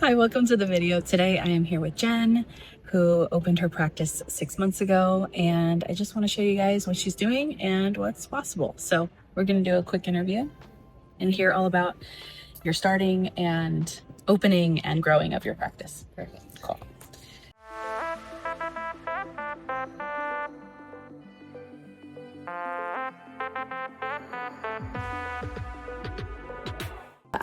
Hi, welcome to the video. Today I am here with Jen, who opened her practice 6 months ago, and I just want to show you guys what she's doing and what's possible. So we're going to do a quick interview and hear all about your starting and opening and growing of your practice. Perfect. Cool.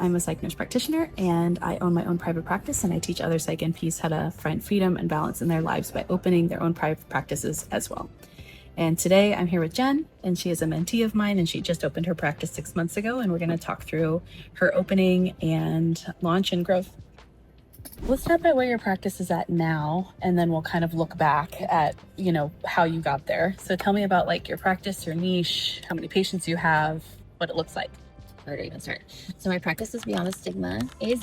I'm a psych nurse practitioner, and I own my own private practice, and I teach other psych NPs how to find freedom and balance in their lives by opening their own private practices as well. And today I'm here with Jen, and she is a mentee of mine, and she just opened her practice 6 months ago, and we're going to talk through her opening and launch and growth. Let's start by where your practice is at now, and then we'll kind of look back at, how you got there. So tell me about like your practice, your niche, how many patients you have, what it looks like. Where do we even start? So my practice is Beyond the Stigma AZ.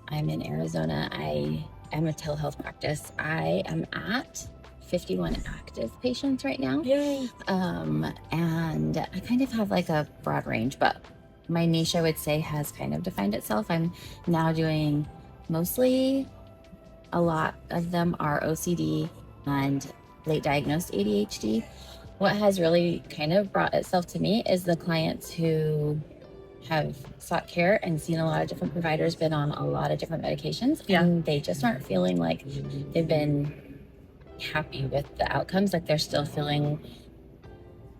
I'm in Arizona. I am a telehealth practice. I am at 51 active patients right now. Yay. And I kind of have like a broad range, but my niche, I would say, has kind of defined itself. I'm now doing mostly, a lot of them are OCD and late diagnosed ADHD. What has really kind of brought itself to me is the clients who have sought care and seen a lot of different providers, been on a lot of different medications, and they just aren't feeling like they've been happy with the outcomes. Like they're still feeling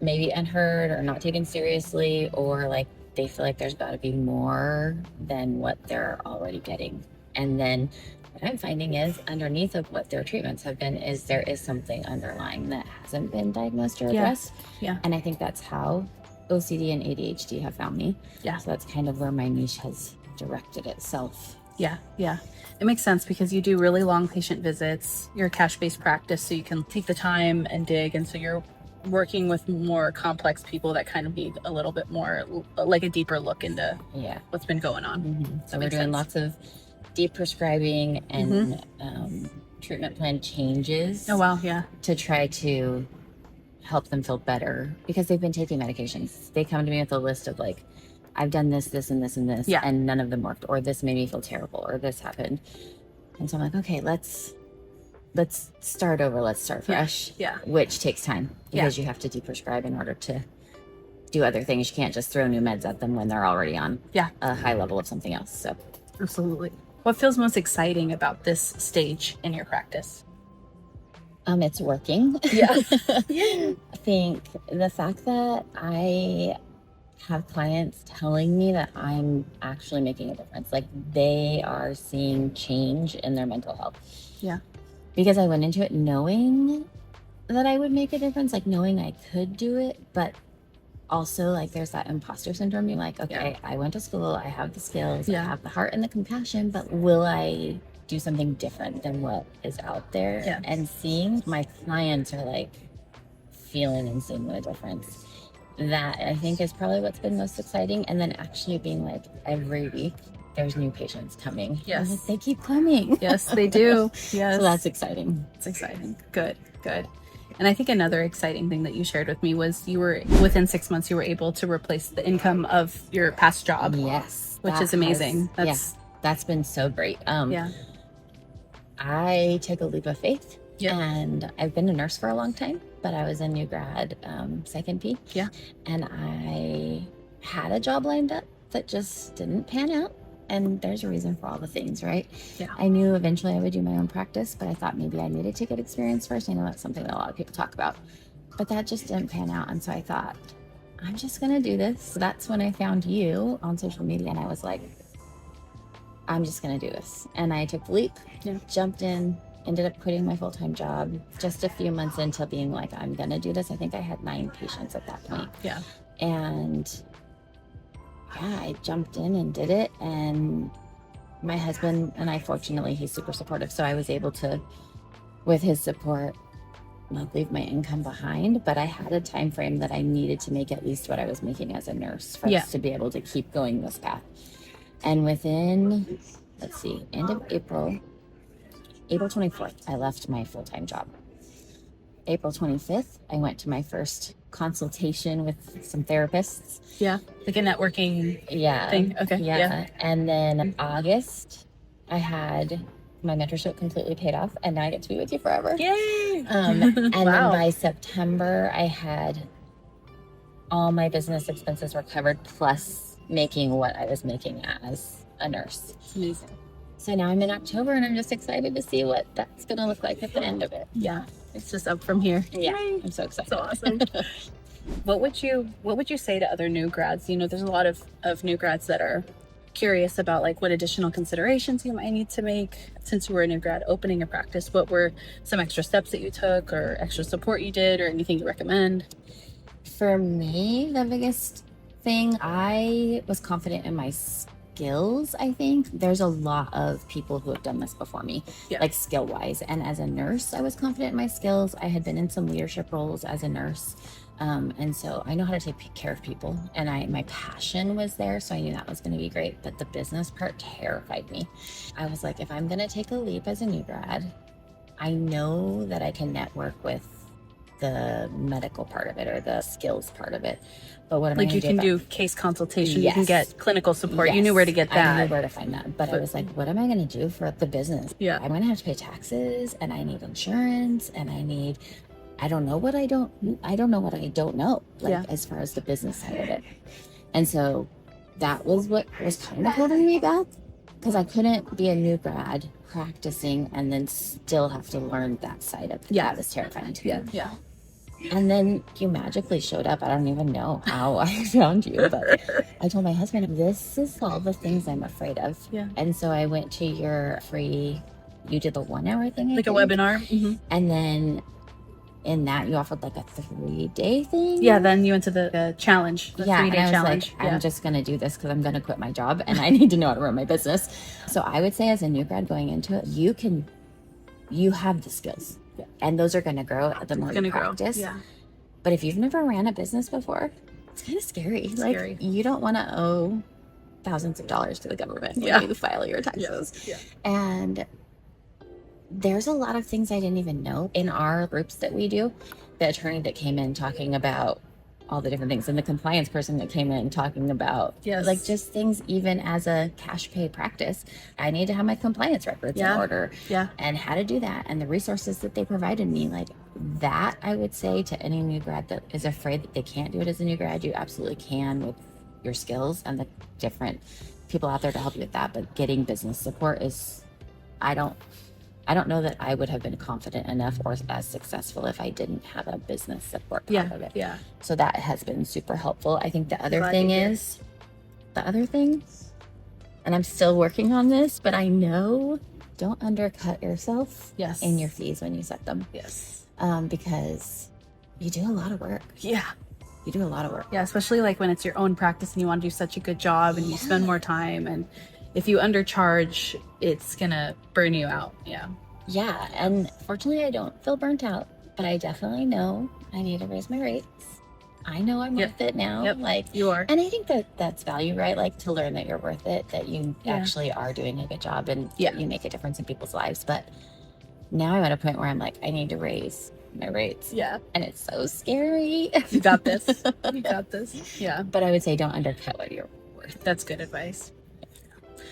maybe unheard or not taken seriously, or like they feel like there's got to be more than what they're already getting. And then what I'm finding is underneath of what their treatments have been is there is something underlying that hasn't been diagnosed or addressed. Yeah. And I think that's how OCD and ADHD have found me. Yeah. So that's kind of where my niche has directed itself. Yeah. It makes sense because you do really long patient visits. You're a cash-based practice, so you can take the time and dig. And so you're working with more complex people that kind of need a little bit more, like a deeper look into what's been going on. Mm-hmm. So we're doing lots of deprescribing and treatment plan changes. Oh, wow. Yeah. To try to help them feel better because they've been taking medications. They come to me with a list of like, I've done this, this, and this, and this, and none of them worked, or this made me feel terrible, or this happened. And so I'm like, okay, let's start over. Let's start fresh. Yeah. Which takes time because you have to deprescribe in order to do other things. You can't just throw new meds at them when they're already on a high level of something else. So absolutely. What feels most exciting about this stage in your practice? It's working. Yeah. I think the fact that I have clients telling me that I'm actually making a difference, like they are seeing change in their mental health. Yeah. Because I went into it knowing that I would make a difference, like knowing I could do it, but also like there's that imposter syndrome. You're like, okay, I went to school, I have the skills, I have the heart and the compassion, but will I do something different than what is out there? Yeah. And seeing my clients are like feeling and seeing the difference, that I think is probably what's been most exciting. And then actually being like every week there's new patients coming. Yes. Like, they keep coming. Yes, they do. Yes. So that's exciting. It's exciting. Good. And I think another exciting thing that you shared with me was you were, within 6 months, you were able to replace the income of your past job. Yes. Which is amazing. That's been so great. I took a leap of faith, and I've been a nurse for a long time, but I was a new grad Psych NP. Yeah. And I had a job lined up that just didn't pan out. And there's a reason for all the things, right? Yeah. I knew eventually I would do my own practice, but I thought maybe I needed to get experience first. I know that's something that a lot of people talk about, but that just didn't pan out. And so I thought, I'm just going to do this. So that's when I found you on social media, and I was like, I'm just going to do this. And I took the leap, jumped in, ended up quitting my full-time job just a few months into being like, I'm going to do this. I think I had 9 patients at that point. Yeah. And I jumped in and did it. And my husband and I, fortunately, he's super supportive. So I was able to, with his support, not leave my income behind. But I had a time frame that I needed to make at least what I was making as a nurse for us to be able to keep going this path. And within, end of April 24th, I left my full-time job. April 25th, I went to my first consultation with some therapists. Yeah. Like a networking thing. Okay. Yeah. And then August I had my mentorship completely paid off, and now I get to be with you forever. Yay! And Wow. then by September, I had all my business expenses were covered, plus making what I was making as a nurse. It's amazing. So now I'm in October, and I'm just excited to see what that's going to look like at the end of it. Yeah, it's just up from here. Yeah, Yay. I'm so excited. So awesome. What would you say to other new grads? You know, there's a lot of new grads that are curious about like what additional considerations you might need to make since you were a new grad opening a practice. What were some extra steps that you took or extra support you did or anything you recommend? For me, the biggest thing, I was confident in my skills. I think there's a lot of people who have done this before me, like skill wise. And as a nurse, I was confident in my skills. I had been in some leadership roles as a nurse. And so I know how to take care of people, and my passion was there. So I knew that was going to be great, but the business part terrified me. I was like, if I'm going to take a leap as a new grad, I know that I can network with the medical part of it or the skills part of it. But what am I Like you can do case consultation, you can get clinical support. You knew where to get that. I knew where to find that. But I was like, what am I going to do for the business? Yeah. I'm going to have to pay taxes, and I need insurance, and I don't know what I don't know, like as far as the business side of it. And so that was what was kind of holding me back, because I couldn't be a new grad practicing and then still have to learn that side of it. Yeah, that was terrifying to me. Yeah. And then you magically showed up. I don't even know how I found you, but I told my husband, this is all the things I'm afraid of. Yeah. And so I went to your free, you did the 1 hour thing, a webinar. Mm-hmm. And then in that you offered like a 3-day thing. Yeah, then you went to the challenge, the 3-day challenge. Like, I'm just going to do this because I'm going to quit my job and I need to know how to run my business. So I would say as a new grad going into it, you have the skills. Yeah. And those are going to grow the more you practice. Yeah. But if you've never ran a business before, it's kind of scary. Like you don't want to owe thousands of dollars to the government when you file your taxes. Yeah. And there's a lot of things I didn't even know in our groups that we do. The attorney that came in talking about all the different things, and the compliance person that came in talking about like just things. Even as a cash pay practice, I need to have my compliance records in order, and how to do that, and the resources that they provided me. Like that, I would say to any new grad that is afraid that they can't do it as a new grad, you absolutely can with your skills and the different people out there to help you with that. But getting business support is, I don't know that I would have been confident enough or as successful if I didn't have a business support part of it. Yeah. So that has been super helpful. I think the other thing, and I'm still working on this, but I know, don't undercut yourself in your fees when you set them. Yes. Because you do a lot of work. Yeah. You do a lot of work. Yeah, especially like when it's your own practice and you want to do such a good job and you spend more time, and if you undercharge, it's gonna burn you out. Yeah. Yeah. And fortunately I don't feel burnt out, but I definitely know I need to raise my rates. I know I'm worth it now. Like you are. And I think that's value, right? Like to learn that you're worth it, that you actually are doing a good job, and you make a difference in people's lives. But now I'm at a point where I'm like, I need to raise my rates. Yeah. And it's so scary. You got this. You got this. Yeah. But I would say don't undercut what you're worth. That's good advice.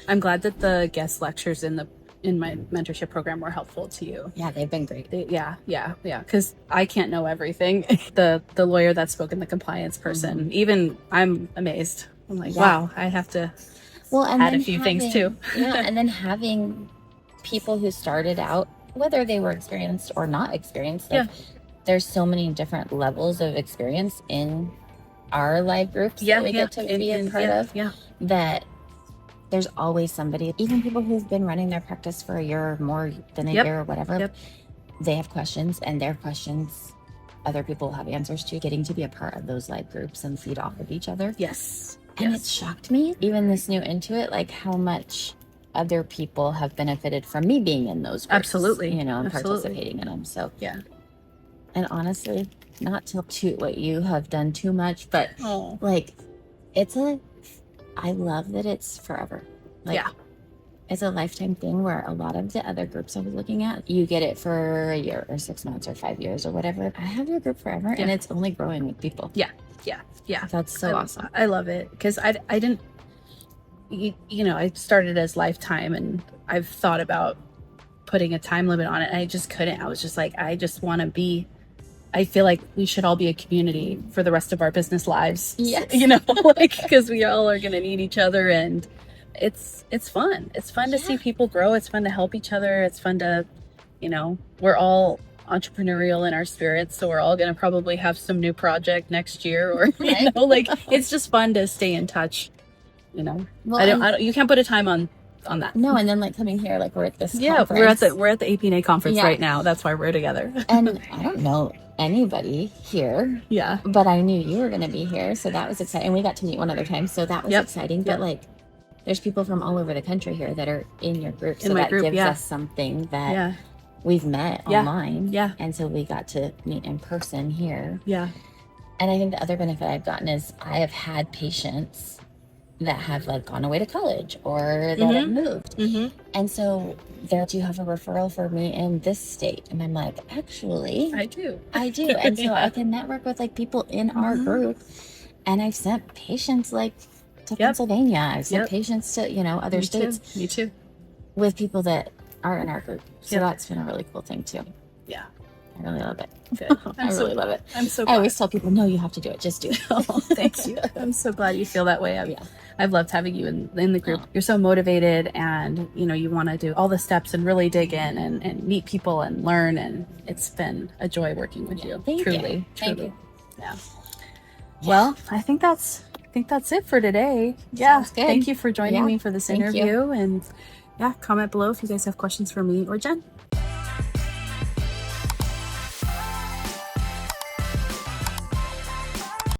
I'm glad that the guest lectures in my mentorship program were helpful to you. Yeah, they've been great. Yeah. Because I can't know everything. The lawyer that spoke and the compliance person, even I'm amazed. I'm like, wow, I have to add a few things too. And then having people who started out, whether they were experienced or not experienced, like, there's so many different levels of experience in our live groups that we get to be a part of. Yeah. That there's always somebody, even people who've been running their practice for a year or more than a year or whatever, they have questions, and their questions other people have answers to. Getting to be a part of those live groups and feed off of each other. Yes. And it shocked me, even this new into it, like how much other people have benefited from me being in those groups. Absolutely. You know, and participating in them. So, and honestly, not to toot what you have done too much, but like, I love that it's forever. Like, it's a lifetime thing, where a lot of the other groups I was looking at, you get it for a year or 6 months or 5 years or whatever. I have your group forever, and it's only growing with people. Yeah. That's so awesome. I love it, because I didn't, you know, I started as lifetime, and I've thought about putting a time limit on it, and I just couldn't. I was just like, I just want to be, I feel like we should all be a community for the rest of our business lives. Yes. You know, like, because we all are going to need each other, and it's fun. It's fun to see people grow. It's fun to help each other. It's fun to, you know, we're all entrepreneurial in our spirits, so we're all going to probably have some new project next year, or you know, like, it's just fun to stay in touch, you know. Well, I don't you can't put a time on that. No, and then like coming here, like we're at this Yeah, conference. we're at the APNA conference Yeah. right now. That's why we're together. And I don't know anybody here, Yeah. but I knew you were going to be here, so that was exciting. And we got to meet one other time, so that was Yep. exciting. Yep. But like, there's people from all over the country here that are in your group, so In my that group, gives yeah. us something that Yeah. we've met Yeah. online. Yeah. And so we got to meet in person here. Yeah. And I think the other benefit I've gotten is I have had patients that have like gone away to college or that have moved. Mm-hmm. And so there, do you have a referral for me in this state? And I'm like, actually, I do. I do. And so Yeah. I can network with like people in our group. And I've sent patients like to Yep. Pennsylvania. I've sent Yep. patients to, you know, other Me states too. Me too. with people that are in our group. So Yep. that's been a really cool thing too. Yeah. I really love it. Good. I really love it. I'm so I glad. always tell people, no, you have to do it. Just do it. Oh, thank you. I'm so glad you feel that way. Yeah. I've loved having you in the group. Oh. You're so motivated, and you know, you want to do all the steps and really dig in and meet people and learn, and it's been a joy working with you. Thank you. Truly. Thank you. Yeah. Well, I think that's it for today. Yeah. Sounds good. Thank you for joining Yeah. me for this Thank you. interview, and yeah, comment below if you guys have questions for me or Jen.